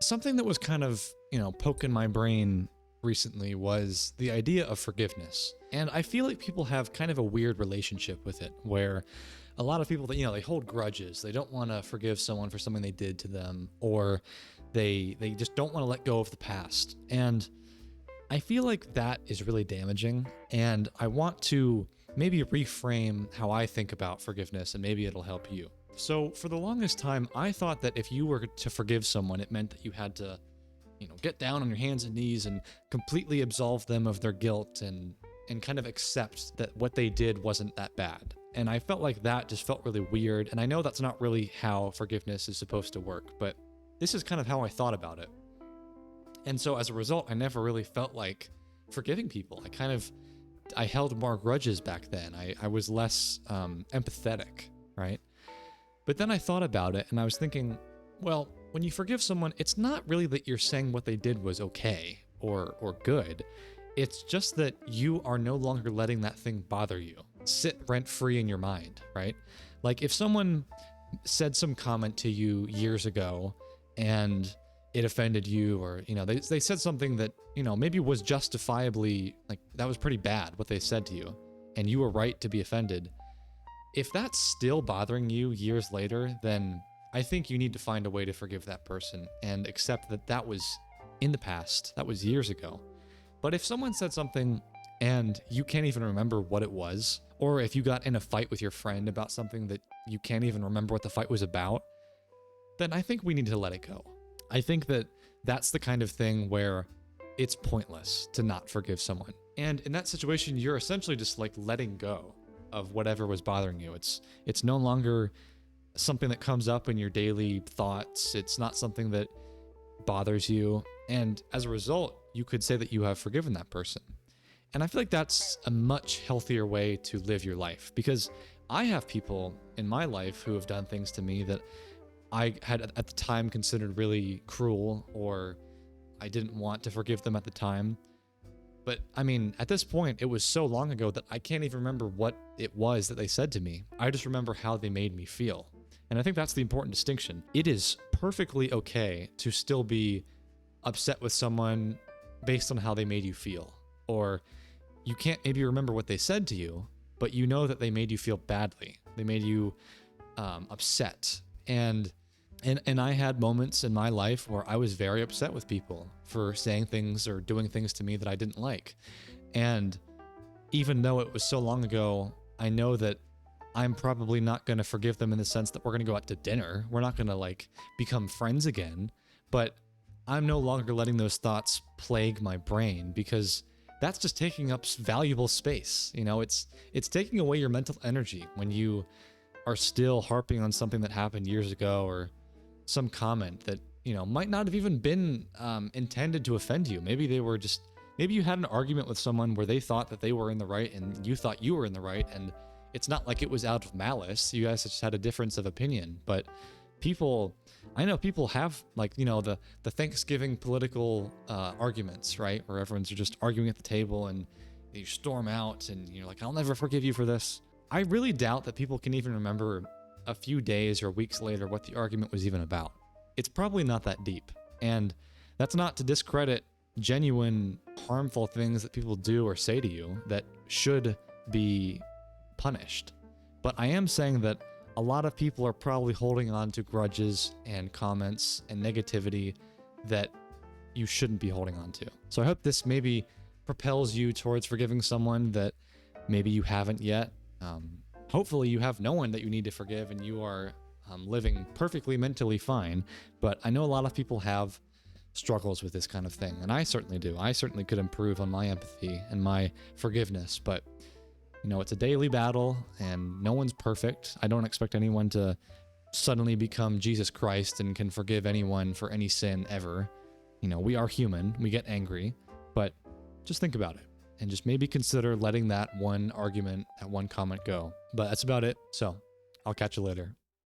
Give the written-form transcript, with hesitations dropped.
Something that was kind of, poking my brain recently was the idea of forgiveness. And I feel like people have kind of a weird relationship with it, where a lot of people that, they hold grudges. They don't want to forgive someone for something they did to them, or they just don't want to let go of the past. And I feel like that is really damaging. And I want to maybe reframe how I think about forgiveness, and maybe it'll help you. So for the longest time, I thought that if you were to forgive someone, it meant that you had to, get down on your hands and knees and completely absolve them of their guilt and kind of accept that what they did wasn't that bad. And I felt like that just felt really weird. And I know that's not really how forgiveness is supposed to work, but this is kind of how I thought about it. And so as a result, I never really felt like forgiving people. I held more grudges back then. I was less empathetic, right? But then I thought about it and I was thinking, well, when you forgive someone, it's not really that you're saying what they did was okay or good. It's just that you are no longer letting that thing bother you, sit rent-free in your mind, right? Like if someone said some comment to you years ago and it offended you, or, they said something that, maybe was justifiably, like, that was pretty bad, what they said to you, and you were right to be offended. If that's still bothering you years later, then I think you need to find a way to forgive that person and accept that that was in the past, that was years ago. But if someone said something and you can't even remember what it was, or if you got in a fight with your friend about something that you can't even remember what the fight was about, then I think we need to let it go. I think that that's the kind of thing where it's pointless to not forgive someone. And in that situation, you're essentially just like letting go of whatever was bothering you. It's no longer something that comes up in your daily thoughts. It's not something that bothers you. And as a result, you could say that you have forgiven that person. And I feel like that's a much healthier way to live your life, because I have people in my life who have done things to me that I had at the time considered really cruel, or I didn't want to forgive them at the time. But I mean, at this point, it was so long ago that I can't even remember what it was that they said to me. I just remember how they made me feel. And I think that's the important distinction. It is perfectly okay to still be upset with someone based on how they made you feel. Or you can't maybe remember what they said to you, but you know that they made you feel badly. They made you upset. And I had moments in my life where I was very upset with people for saying things or doing things to me that I didn't like. And even though it was so long ago, I know that I'm probably not going to forgive them in the sense that we're going to go out to dinner. We're not going to become friends again, but I'm no longer letting those thoughts plague my brain, because that's just taking up valuable space. It's taking away your mental energy when you are still harping on something that happened years ago, or some comment that, might not have even been intended to offend you. Maybe you had an argument with someone where they thought that they were in the right and you thought you were in the right, and it's not like it was out of malice. You guys just had a difference of opinion. But I know people have the Thanksgiving political arguments, right? Where everyone's just arguing at the table and you storm out and you're like, I'll never forgive you for this. I really doubt that people can even remember a few days or weeks later what the argument was even about. It's probably not that deep. And that's not to discredit genuine harmful things that people do or say to you that should be punished. But I am saying that a lot of people are probably holding on to grudges and comments and negativity that you shouldn't be holding on to. So I hope this maybe propels you towards forgiving someone that maybe you haven't yet. Hopefully you have no one that you need to forgive and you are living perfectly mentally fine. But I know a lot of people have struggles with this kind of thing, and I certainly do. I certainly could improve on my empathy and my forgiveness, but it's a daily battle and no one's perfect. I don't expect anyone to suddenly become Jesus Christ and can forgive anyone for any sin ever. We are human, we get angry, but just think about it and just maybe consider letting that one argument, that one comment go. But that's about it. So I'll catch you later.